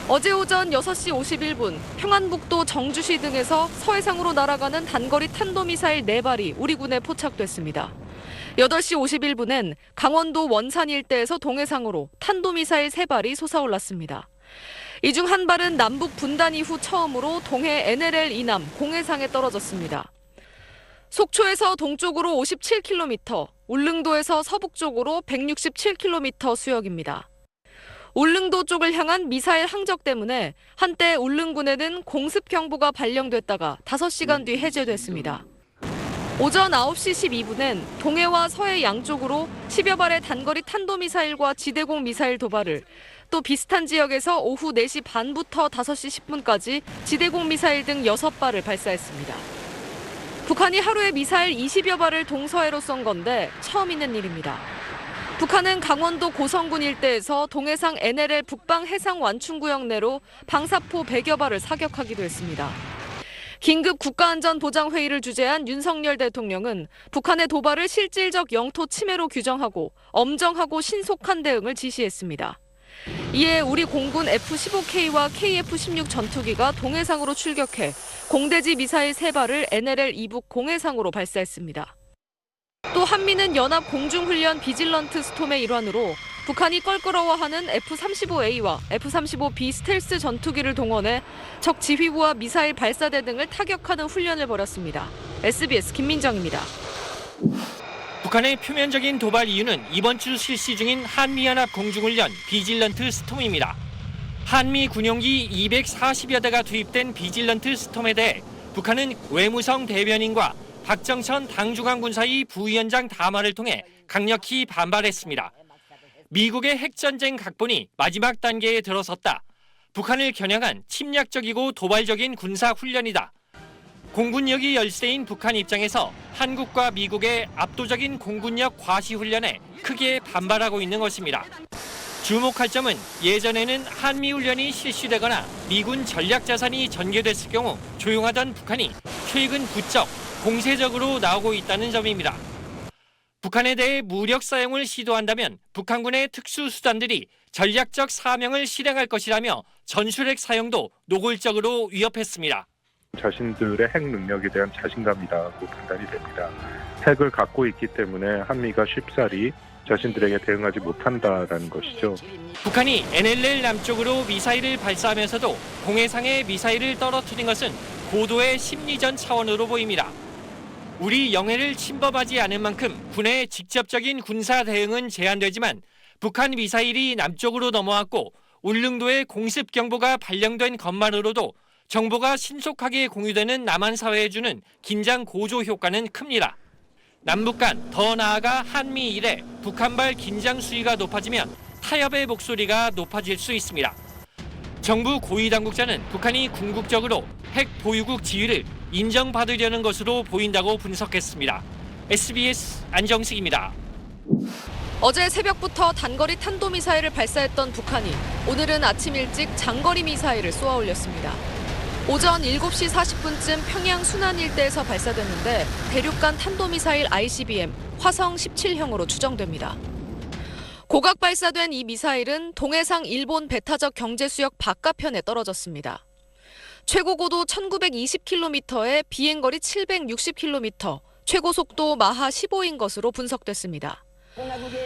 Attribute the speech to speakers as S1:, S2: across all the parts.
S1: 어제 오전 6시 51분 평안북도 정주시 등에서 서해상으로 날아가는 단거리 탄도미사일 4발이 우리 군에 포착됐습니다. 8시 51분엔 강원도 원산 일대에서 동해상으로 탄도미사일 3발이 솟아올랐습니다. 이 중 한 발은 남북 분단 이후 처음으로 동해 NLL 이남 공해상에 떨어졌습니다. 속초에서 동쪽으로 57km, 울릉도에서 서북쪽으로 167km 수역입니다. 울릉도 쪽을 향한 미사일 항적 때문에 한때 울릉군에는 공습 경보가 발령됐다가 5시간 뒤 해제됐습니다. 오전 9시 12분엔 동해와 서해 양쪽으로 10여 발의 단거리 탄도미사일과 지대공 미사일 도발을, 또 비슷한 지역에서 오후 4시 반부터 5시 10분까지 지대공 미사일 등 6발을 발사했습니다. 북한이 하루에 미사일 20여 발을 동서해로 쏜 건데 처음 있는 일입니다. 북한은 강원도 고성군 일대에서 동해상 NLL 북방 해상 완충구역 내로 방사포 100여 발을 사격하기도 했습니다. 긴급 국가안전보장회의를 주재한 윤석열 대통령은 북한의 도발을 실질적 영토 침해로 규정하고 엄정하고 신속한 대응을 지시했습니다. 이에 우리 공군 F-15K와 KF-16 전투기가 동해상으로 출격해 공대지 미사일 3발을 NLL 이북 공해상으로 발사했습니다. 또 한미는 연합 공중훈련 비질런트 스톰의 일환으로 북한이 껄끄러워하는 F-35A와 F-35B 스텔스 전투기를 동원해 적 지휘부와 미사일 발사대 등을 타격하는 훈련을 벌였습니다. SBS 김민정입니다.
S2: 북한의 표면적인 도발 이유는 이번 주 실시 중인 한미연합 공중훈련 비질런트 스톰입니다. 한미 군용기 240여 대가 투입된 비질런트 스톰에 대해 북한은 외무성 대변인과 박정천 당중앙 군사위 부위원장 담화를 통해 강력히 반발했습니다. 미국의 핵전쟁 각본이 마지막 단계에 들어섰다. 북한을 겨냥한 침략적이고 도발적인 군사훈련이다. 공군력이 열세인 북한 입장에서 한국과 미국의 압도적인 공군력 과시훈련에 크게 반발하고 있는 것입니다. 주목할 점은 예전에는 한미훈련이 실시되거나 미군 전략자산이 전개됐을 경우 조용하던 북한이 최근 부쩍 공세적으로 나오고 있다는 점입니다. 북한에 대해 무력 사용을 시도한다면 북한군의 특수수단들이 전략적 사명을 실행할 것이라며 전술핵 사용도 노골적으로 위협했습니다.
S3: 자신들의 핵 능력에 대한 자신감이라고 판단이 됩니다. 핵을 갖고 있기 때문에 한미가 쉽사리 자신들에게 대응하지 못한다라는 것이죠.
S2: 북한이 NLL 남쪽으로 미사일을 발사하면서도 공해상에 미사일을 떨어뜨린 것은 고도의 심리전 차원으로 보입니다. 우리 영해를 침범하지 않은 만큼 군의 직접적인 군사 대응은 제한되지만 북한 미사일이 남쪽으로 넘어왔고 울릉도에 공습 경보가 발령된 것만으로도 정보가 신속하게 공유되는 남한 사회에 주는 긴장 고조 효과는 큽니다. 남북 간, 더 나아가 한미 일에 북한발 긴장 수위가 높아지면 타협의 목소리가 높아질 수 있습니다. 정부 고위 당국자는 북한이 궁극적으로 핵 보유국 지위를 인정받으려는 것으로 보인다고 분석했습니다. SBS 안정식입니다.
S1: 어제 새벽부터 단거리 탄도미사일을 발사했던 북한이 오늘은 아침 일찍 장거리 미사일을 쏘아 올렸습니다. 오전 7시 40분쯤 평양 순안 일대에서 발사됐는데 대륙간 탄도미사일 ICBM 화성 17형으로 추정됩니다. 고각 발사된 이 미사일은 동해상 일본 배타적 경제수역 바깥편에 떨어졌습니다. 최고 고도 1920km에 비행거리 760km, 최고 속도 마하 15인 것으로 분석됐습니다.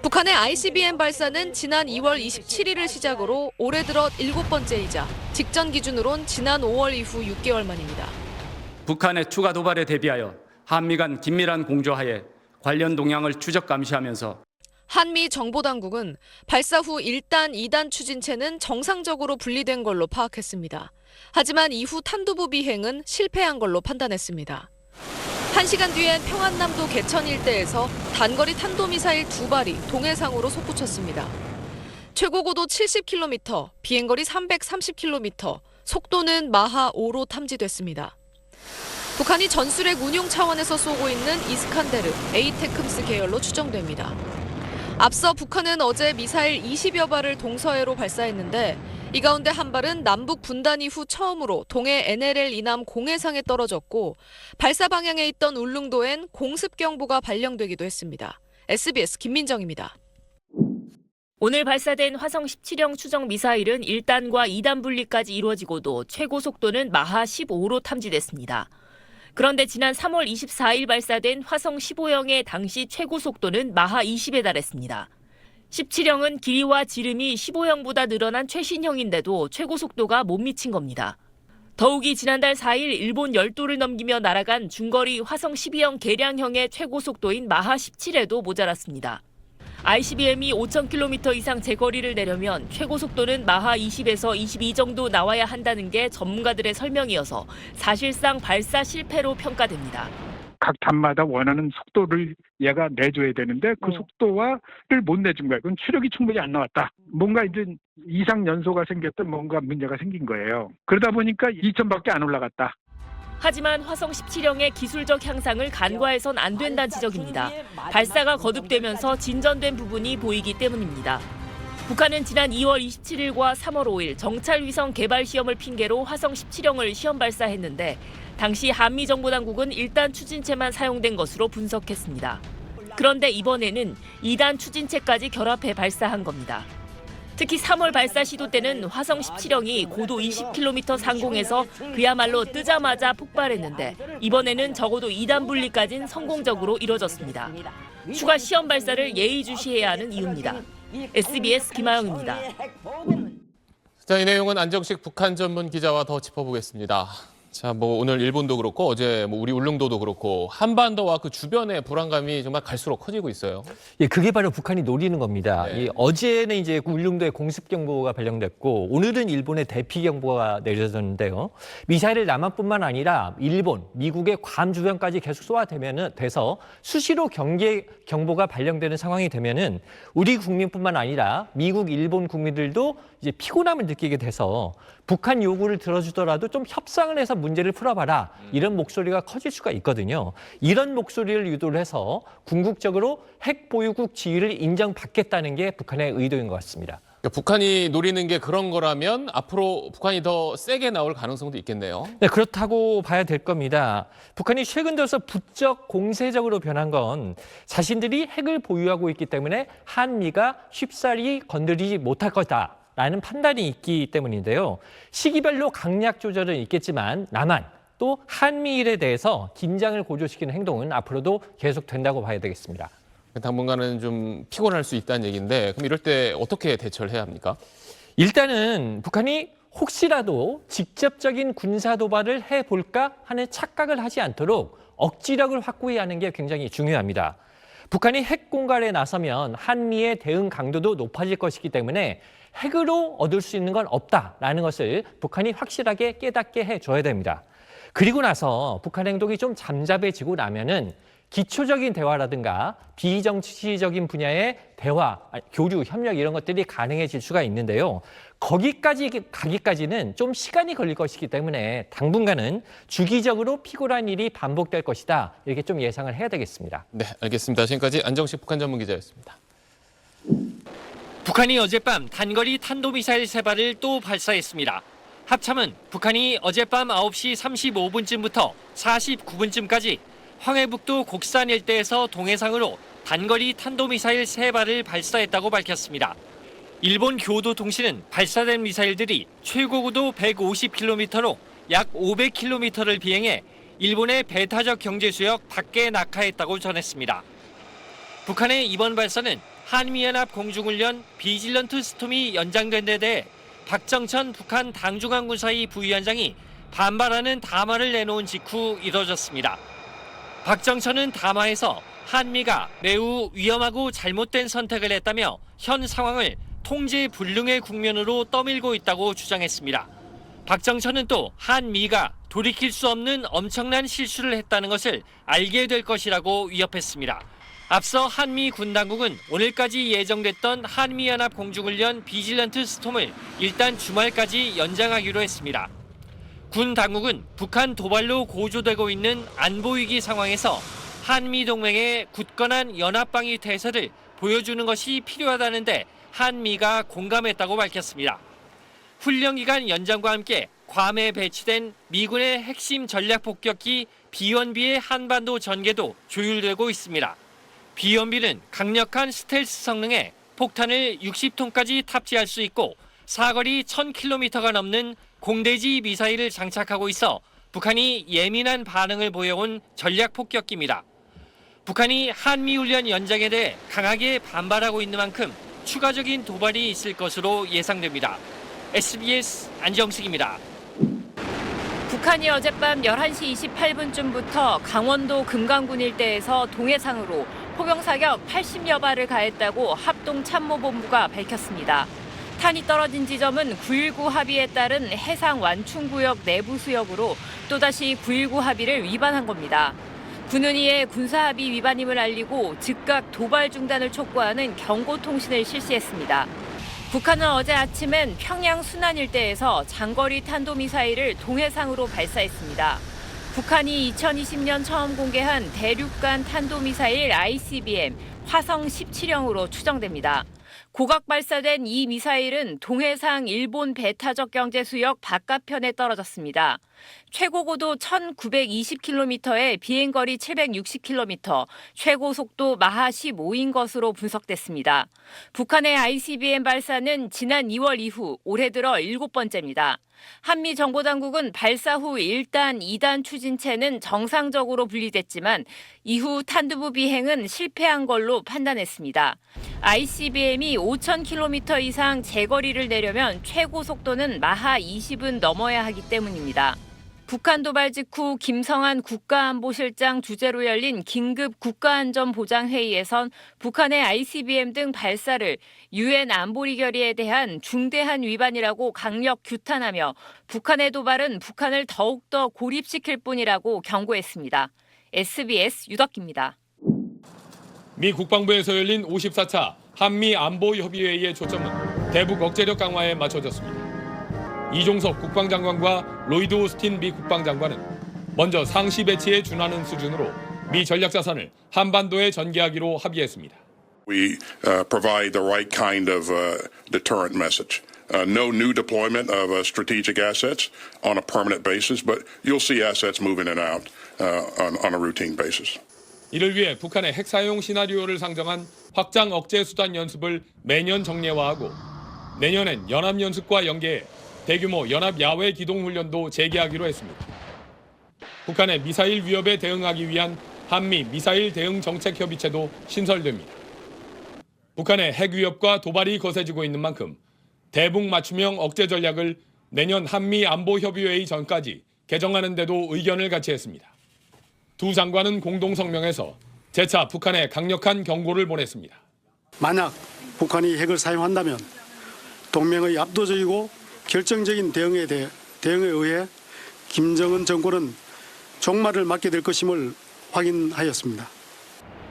S1: 북한의 ICBM 발사는 지난 2월 27일을 시작으로 올해 들어 7번째이자 직전 기준으론 지난 5월 이후 6개월 만입니다.
S4: 북한의 추가 도발에 대비하여 한미 간 긴밀한 공조하에 관련 동향을 추적 감시하면서
S1: 한미 정보당국은 발사 후 1단, 2단 추진체는 정상적으로 분리된 걸로 파악했습니다. 하지만 이후 탄두부 비행은 실패한 걸로 판단했습니다. 1시간 뒤엔 평안남도 개천 일대에서 단거리 탄도미사일 2발이 동해상으로 솟구쳤습니다. 최고 고도 70km, 비행거리 330km, 속도는 마하 5로 탐지됐습니다. 북한이 전술핵 운용 차원에서 쏘고 있는 이스칸데르, 에이테크임스 계열로 추정됩니다. 앞서 북한은 어제 미사일 20여 발을 동서해로 발사했는데 이 가운데 한 발은 남북 분단 이후 처음으로 동해 NLL 이남 공해상에 떨어졌고 발사 방향에 있던 울릉도엔 공습 경보가 발령되기도 했습니다. SBS 김민정입니다.
S5: 오늘 발사된 화성 17형 추정 미사일은 1단과 2단 분리까지 이루어지고도 최고 속도는 마하 15로 탐지됐습니다. 그런데 지난 3월 24일 발사된 화성 15형의 당시 최고 속도는 마하 20에 달했습니다. 17형은 길이와 지름이 15형보다 늘어난 최신형인데도 최고 속도가 못 미친 겁니다. 더욱이 지난달 4일 일본 열도를 넘기며 날아간 중거리 화성 12형 개량형의 최고 속도인 마하 17에도 모자랐습니다. ICBM이 5,000km 이상 제거리를 내려면 최고 속도는 마하 20에서 22 정도 나와야 한다는 게 전문가들의 설명이어서 사실상 발사 실패로 평가됩니다.
S6: 각 단마다 원하는 속도를 얘가 내줘야 되는데 그 속도를 못 내준 거예요. 그건 추력이 충분히 안 나왔다. 뭔가 이제 이상 연소가 생겼던 뭔가 문제가 생긴 거예요. 그러다 보니까 2,000밖에 안 올라갔다.
S5: 하지만 화성 17형의 기술적 향상을 간과해선 안 된다는 지적입니다. 발사가 거듭되면서 진전된 부분이 보이기 때문입니다. 북한은 지난 2월 27일과 3월 5일 정찰 위성 개발 시험을 핑계로 화성 17형을 시험 발사했는데 당시 한미 정보당국은 1단 추진체만 사용된 것으로 분석했습니다. 그런데 이번에는 2단 추진체까지 결합해 발사한 겁니다. 특히 3월 발사 시도 때는 화성 17형이 고도 20km 상공에서 그야말로 뜨자마자 폭발했는데 이번에는 적어도 2단 분리까지는 성공적으로 이뤄졌습니다. 추가 시험 발사를 예의주시해야 하는 이유입니다. SBS 김아영입니다.
S7: 자, 이 내용은 안정식 북한 전문 기자와 더 짚어보겠습니다. 자, 오늘 일본도 그렇고 어제 우리 울릉도도 그렇고 한반도와 그 주변의 불안감이 정말 갈수록 커지고 있어요.
S8: 예, 그게 바로 북한이 노리는 겁니다.
S7: 네.
S8: 어제는 이제 울릉도에 공습경보가 발령됐고 오늘은 일본의 대피경보가 내려졌는데요. 미사일을 남한뿐만 아니라 일본, 미국의 괌 주변까지 계속 쏘아대서 수시로 경보가 발령되는 상황이 되면은 우리 국민뿐만 아니라 미국, 일본 국민들도 이제 피곤함을 느끼게 돼서 북한 요구를 들어주더라도 좀 협상을 해서 문제를 풀어봐라. 이런 목소리가 커질 수가 있거든요. 이런 목소리를 유도를 해서 궁극적으로 핵 보유국 지위를 인정받겠다는 게 북한의 의도인 것 같습니다.
S7: 그러니까 북한이 노리는 게 그런 거라면 앞으로 북한이 더 세게 나올 가능성도 있겠네요.
S8: 네, 그렇다고 봐야 될 겁니다. 북한이 최근 들어서 부쩍 공세적으로 변한 건 자신들이 핵을 보유하고 있기 때문에 한미가 쉽사리 건드리지 못할 거다. 라는 판단이 있기 때문인데요. 시기별로 강약 조절은 있겠지만 남한 또 한미일에 대해서 긴장을 고조시키는 행동은 앞으로도 계속 된다고 봐야 되겠습니다.
S7: 당분간은 좀 피곤할 수 있다는 얘기인데 그럼 이럴 때 어떻게 대처를 해야 합니까?
S8: 일단은 북한이 혹시라도 직접적인 군사 도발을 해볼까 하는 착각을 하지 않도록 억지력을 확고히 하는 게 굉장히 중요합니다. 북한이 핵 공갈에 나서면 한미의 대응 강도도 높아질 것이기 때문에 핵으로 얻을 수 있는 건 없다라는 것을 북한이 확실하게 깨닫게 해줘야 됩니다. 그리고 나서 북한 행동이 좀 잠잠해지고 나면은 기초적인 대화라든가 비정치적인 분야의 대화, 교류, 협력 이런 것들이 가능해질 수가 있는데요. 거기까지 가기까지는 좀 시간이 걸릴 것이기 때문에 당분간은 주기적으로 피곤한 일이 반복될 것이다. 이렇게 좀 예상을 해야 되겠습니다.
S7: 네, 알겠습니다. 지금까지 안정식 북한 전문 기자였습니다.
S2: 북한이 어젯밤 단거리 탄도미사일 3발을 또 발사했습니다. 합참은 북한이 어젯밤 9시 35분쯤부터 49분쯤까지 황해북도 곡산 일대에서 동해상으로 단거리 탄도미사일 3발을 발사했다고 밝혔습니다. 일본 교도통신은 발사된 미사일들이 최고고도 150km로 약 500km를 비행해 일본의 배타적 경제수역 밖에 낙하했다고 전했습니다. 북한의 이번 발사는 한미연합 공중훈련 비질런트 스톰이 연장된 데 대해 박정천 북한 당중앙군사위 부위원장이 반발하는 담화를 내놓은 직후 이뤄졌습니다. 박정천은 담화에서 한미가 매우 위험하고 잘못된 선택을 했다며 현 상황을 통제 불능의 국면으로 떠밀고 있다고 주장했습니다. 박정천은 또 한미가 돌이킬 수 없는 엄청난 실수를 했다는 것을 알게 될 것이라고 위협했습니다. 앞서 한미 군 당국은 오늘까지 예정됐던 한미연합 공중훈련 비질런트 스톰을 일단 주말까지 연장하기로 했습니다. 군 당국은 북한 도발로 고조되고 있는 안보위기 상황에서 한미 동맹의 굳건한 연합방위 태세를 보여주는 것이 필요하다는데 한미가 공감했다고 밝혔습니다. 훈련 기간 연장과 함께 괌에 배치된 미군의 핵심 전략 폭격기 비원비의 한반도 전개도 조율되고 있습니다. 비원비는 강력한 스텔스 성능의 폭탄을 60톤까지 탑재할 수 있고 사거리 1000km가 넘는 공대지 미사일을 장착하고 있어 북한이 예민한 반응을 보여온 전략 폭격기입니다. 북한이 한미훈련 연장에 대해 강하게 반발하고 있는 만큼 추가적인 도발이 있을 것으로 예상됩니다. SBS 안정식입니다.
S5: 북한이 어젯밤 11시 28분쯤부터 강원도 금강군 일대에서 동해상으로 포경사격 80여 발을 가했다고 합동참모본부가 밝혔습니다. 탄이 떨어진 지점은 9.19 합의에 따른 해상 완충구역 내부 수역으로 또다시 9.19 합의를 위반한 겁니다. 군은 이에 군사합의 위반임을 알리고 즉각 도발 중단을 촉구하는 경고통신을 실시했습니다. 북한은 어제 아침엔 평양 순안 일대에서 장거리 탄도미사일을 동해상으로 발사했습니다. 북한이 2020년 처음 공개한 대륙간 탄도미사일 ICBM 화성 17형으로 추정됩니다. 고각 발사된 이 미사일은 동해상 일본 배타적 경제수역 바깥편에 떨어졌습니다. 최고 고도 1920km에 비행거리 760km, 최고 속도 마하 15인 것으로 분석됐습니다. 북한의 ICBM 발사는 지난 2월 이후 올해 들어 7번째입니다. 한미 정보당국은 발사 후 1단, 2단 추진체는 정상적으로 분리됐지만 이후 탄두부 비행은 실패한 걸로 판단했습니다. ICBM이 5,000km 이상 제거리를 내려면 최고 속도는 마하 20은 넘어야 하기 때문입니다. 북한 도발 직후 김성한 국가안보실장 주재로 열린 긴급 국가안전보장회의에선 북한의 ICBM 등 발사를 UN 안보리 결의에 대한 중대한 위반이라고 강력 규탄하며 북한의 도발은 북한을 더욱더 고립시킬 뿐이라고 경고했습니다. SBS 유덕기입니다.
S9: 미 국방부에서 열린 54차 한미 안보협의회의 초점은 대북 억제력 강화에 맞춰졌습니다. 이종석 국방장관과 로이드 오스틴 미 국방장관은 먼저 상시 배치에 준하는 수준으로 미 전략자산을 한반도에 전개하기로 합의했습니다.
S10: We provide the right kind of deterrent message. No new deployment of strategic assets on a permanent basis, but you'll see assets move in and out on a routine basis.
S9: 이를 위해 북한의 핵 사용 시나리오를 상정한 확장 억제 수단 연습을 매년 정례화하고 내년엔 연합연습과 연계해 대규모 연합 야외 기동 훈련도 재개하기로 했습니다. 북한의 미사일 위협에 대응하기 위한 한미 미사일 대응 정책 협의체도 신설됩니다. 북한의 핵 위협과 도발이 거세지고 있는 만큼 대북 맞춤형 억제 전략을 내년 한미 안보 협의회의 전까지 개정하는 데도 의견을 같이 했습니다. 두 장관은 공동 성명에서 재차 북한에 강력한 경고를 보냈습니다.
S11: 만약 북한이 핵을 사용한다면 동맹의 압도적이고 결정적인 대응에 의해 김정은 정권은 종말을 맞게 될 것임을 확인하였습니다.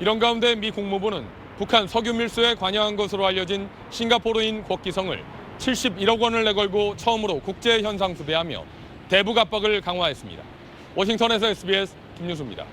S9: 이런 가운데 미 국무부는 북한 석유 밀수에 관여한 것으로 알려진 싱가포르인 곽기성을 71억 원을 내걸고 처음으로 국제 현상 수배하며 대북 압박을 강화했습니다. 워싱턴에서 SBS 김유수입니다.